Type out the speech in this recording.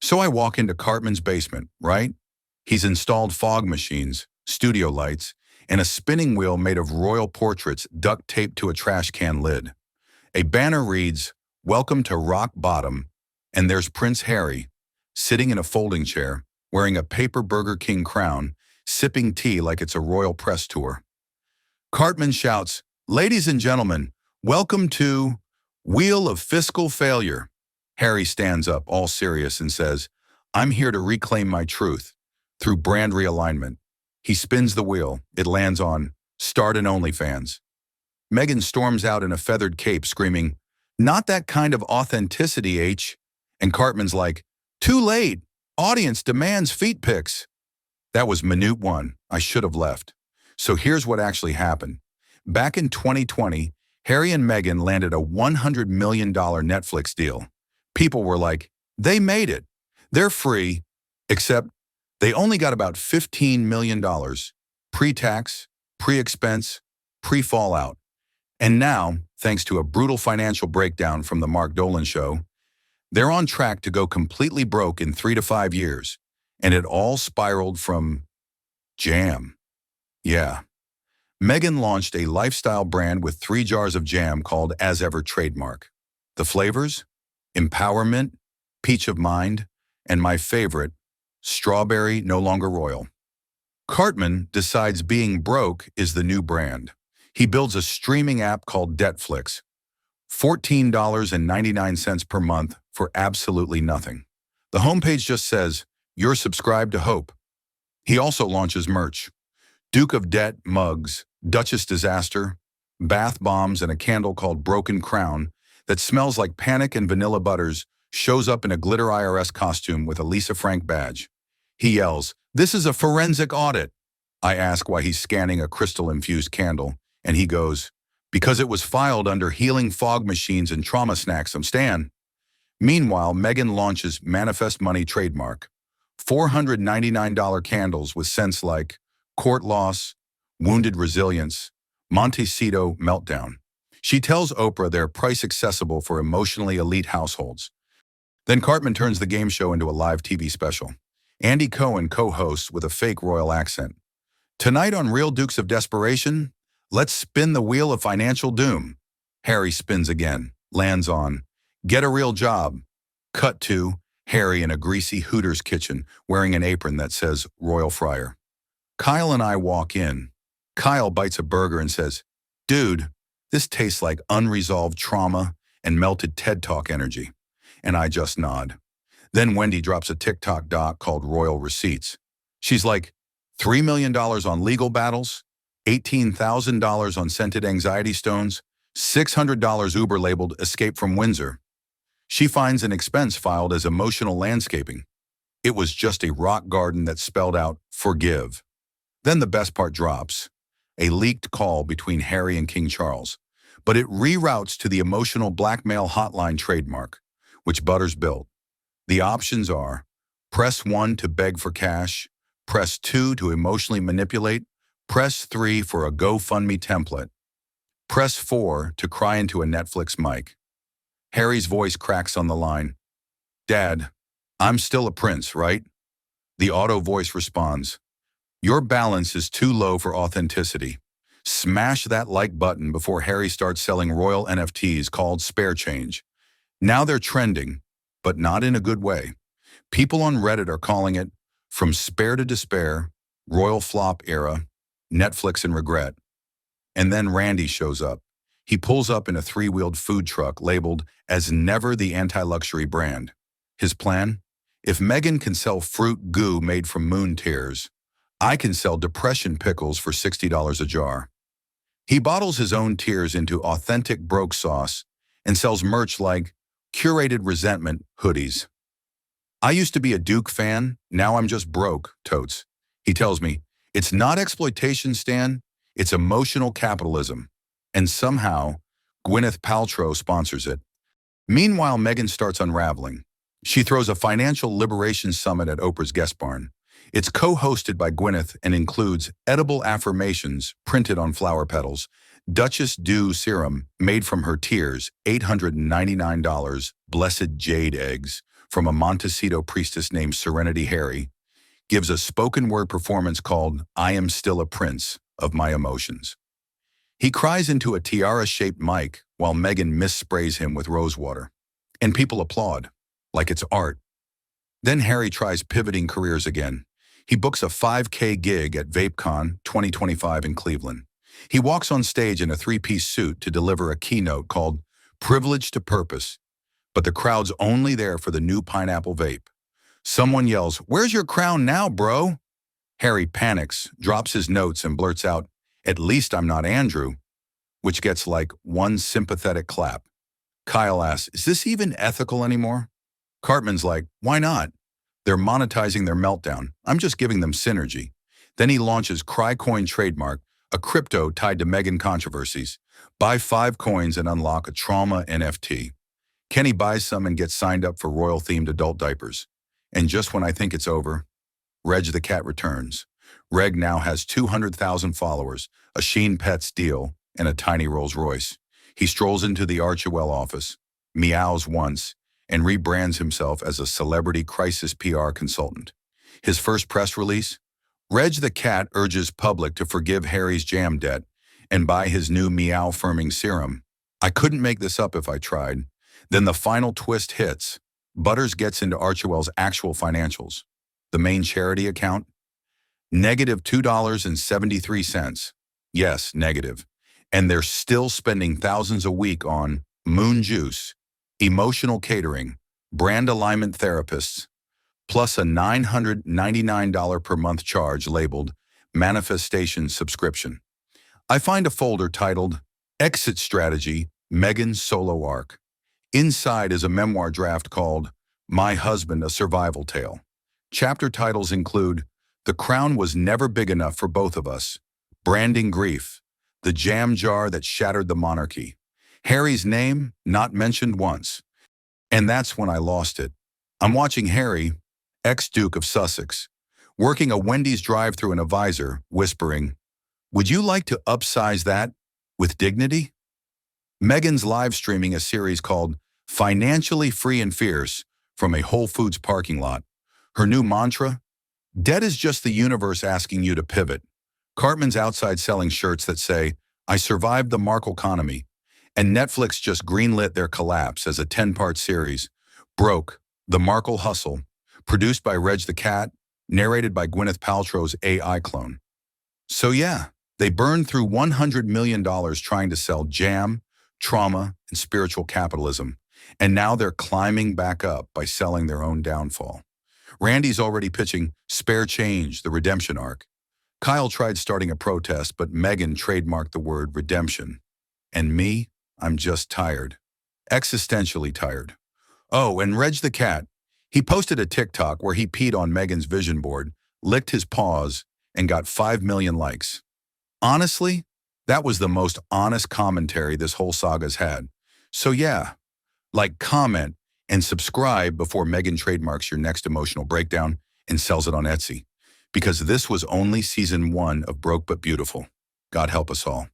So I walk into Cartman's basement, right? He's installed fog machines, studio lights, and a spinning wheel made of royal portraits duct taped to a trash can lid. A banner reads, "Welcome to Rock Bottom," and there's Prince Harry, sitting in a folding chair, wearing a paper Burger King crown, sipping tea like it's a royal press tour. Cartman shouts, "Ladies and gentlemen, welcome to Wheel of Fiscal Failure." Harry stands up, all serious, and says, "I'm here to reclaim my truth through brand realignment." He spins the wheel. It lands on Start an OnlyFans. Meghan storms out in a feathered cape, screaming, "Not that kind of authenticity, H." And Cartman's like, "Too late. Audience demands feet pics." That was minute one. I should have left. So here's what actually happened. Back in 2020, Harry and Meghan landed a $100 million Netflix deal. People were like, they made it. They're free, except they only got about $15 million pre-tax, pre-expense, pre-fallout. And now, thanks to a brutal financial breakdown from the Mark Dolan show, they're on track to go completely broke in 3 to 5 years. And it all spiraled from jam. Yeah. Meghan launched a lifestyle brand with 3 jars of jam called As Ever Trademark. The flavors? Empowerment, Peach of Mind, and my favorite, Strawberry No Longer Royal. Cartman decides being broke is the new brand. He builds a streaming app called Detflix, $14.99 per month for absolutely nothing. The homepage just says, "You're subscribed to Hope." He also launches merch. Duke of Debt mugs, Duchess Disaster, bath bombs, and a candle called Broken Crown that smells like panic and vanilla butters shows up in a glitter IRS costume with a Lisa Frank badge. He yells, "This is a forensic audit." I ask why he's scanning a crystal-infused candle, and he goes, "Because it was filed under healing fog machines and trauma snacks, Stan." Meanwhile, Meghan launches Manifest Money trademark, $499 candles with scents like Court Loss, Wounded Resilience, Montecito Meltdown. She tells Oprah they're price accessible for emotionally elite households. Then Cartman turns the game show into a live TV special. Andy Cohen co-hosts with a fake royal accent. Tonight on Real Dukes of Desperation, let's spin the wheel of financial doom. Harry spins again, lands on Get a Real Job. Cut to Harry in a greasy Hooters kitchen wearing an apron that says Royal Fryer. Kyle and I walk in. Kyle bites a burger and says, "Dude, this tastes like unresolved trauma and melted TED Talk energy." And I just nod. Then Wendy drops a TikTok doc called Royal Receipts. She's like, $3 million on legal battles, $18,000 on scented anxiety stones, $600 Uber labeled Escape from Windsor. She finds an expense filed as emotional landscaping. It was just a rock garden that spelled out forgive. Then the best part drops, a leaked call between Harry and King Charles, but it reroutes to the emotional blackmail hotline trademark, which Butters built. The options are press 1 to beg for cash, press 2 to emotionally manipulate, press 3 for a GoFundMe template, press 4 to cry into a Netflix mic. Harry's voice cracks on the line. "Dad, I'm still a prince, right?" The auto voice responds, "Your balance is too low for authenticity. Smash that like button before Harry starts selling royal NFTs called Spare Change." Now they're trending, but not in a good way. People on Reddit are calling it From Spare to Despair, Royal Flop Era, Netflix and Regret. And then Randy shows up. He pulls up in a 3-wheeled food truck labeled as Never the Anti-Luxury Brand. His plan? If Meghan can sell fruit goo made from moon tears, I can sell depression pickles for $60 a jar. He bottles his own tears into authentic broke sauce and sells merch like Curated Resentment hoodies. "I used to be a Duke fan, now I'm just broke," totes. He tells me, "It's not exploitation, Stan, it's emotional capitalism." And somehow, Gwyneth Paltrow sponsors it. Meanwhile, Meghan starts unraveling. She throws a financial liberation summit at Oprah's guest barn. It's co-hosted by Gwyneth and includes edible affirmations printed on flower petals, Duchess Dew serum made from her tears, $899, blessed jade eggs, from a Montecito priestess named Serenity Harry, gives a spoken word performance called I Am Still a Prince of My Emotions. He cries into a tiara-shaped mic while Meghan missprays him with rosewater. And people applaud, like it's art. Then Harry tries pivoting careers again. He books a 5K gig at VapeCon 2025 in Cleveland. He walks on stage in a three-piece suit to deliver a keynote called Privilege to Purpose, but the crowd's only there for the new pineapple vape. Someone yells, "Where's your crown now, bro?" Harry panics, drops his notes, and blurts out, "At least I'm not Andrew," which gets like one sympathetic clap. Kyle asks, "Is this even ethical anymore?" Cartman's like, "Why not? They're monetizing their meltdown. I'm just giving them synergy." Then he launches CryCoin trademark, a crypto tied to Meghan controversies. Buy 5 coins and unlock a trauma NFT. Kenny buys some and gets signed up for royal-themed adult diapers. And just when I think it's over, Reg the cat returns. Reg now has 200,000 followers, a Sheen Pets deal, and a tiny Rolls Royce. He strolls into the Archewell office, meows once, and rebrands himself as a celebrity crisis PR consultant. His first press release? Reg the cat urges public to forgive Harry's jam debt and buy his new meow firming serum. I couldn't make this up if I tried. Then the final twist hits. Butters gets into Archewell's actual financials. The main charity account? Negative $2.73. Yes, negative. And they're still spending thousands a week on moon juice, emotional catering, brand alignment therapists, plus a $999 per month charge labeled Manifestation Subscription. I find a folder titled Exit Strategy, Meghan's Solo Arc. Inside is a memoir draft called My Husband, a Survival Tale. Chapter titles include The Crown Was Never Big Enough for Both of Us, Branding Grief, The Jam Jar That Shattered the Monarchy, Harry's Name Not Mentioned Once. And that's when I lost it. I'm watching Harry, ex-Duke of Sussex, working a Wendy's drive-thru in a visor, whispering, "Would you like to upsize that with dignity?" Meghan's live streaming a series called Financially Free and Fierce from a Whole Foods parking lot. Her new mantra? Debt is just the universe asking you to pivot. Cartman's outside selling shirts that say, I survived the Markle economy. And Netflix just greenlit their collapse as a 10-part series, Broke, The Markle Hustle, produced by Reg the Cat, narrated by Gwyneth Paltrow's AI clone. So yeah, they burned through $100 million trying to sell jam, trauma, and spiritual capitalism, and now they're climbing back up by selling their own downfall. Randy's already pitching Spare Change, the redemption arc. Kyle tried starting a protest, but Meghan trademarked the word redemption. And me, I'm just tired. Existentially tired. Oh, and Reg the cat. He posted a TikTok where he peed on Meghan's vision board, licked his paws, and got 5 million likes. Honestly, that was the most honest commentary this whole saga's had. So yeah, like, comment, and subscribe before Meghan trademarks your next emotional breakdown and sells it on Etsy. Because this was only season 1 of Broke But Beautiful. God help us all.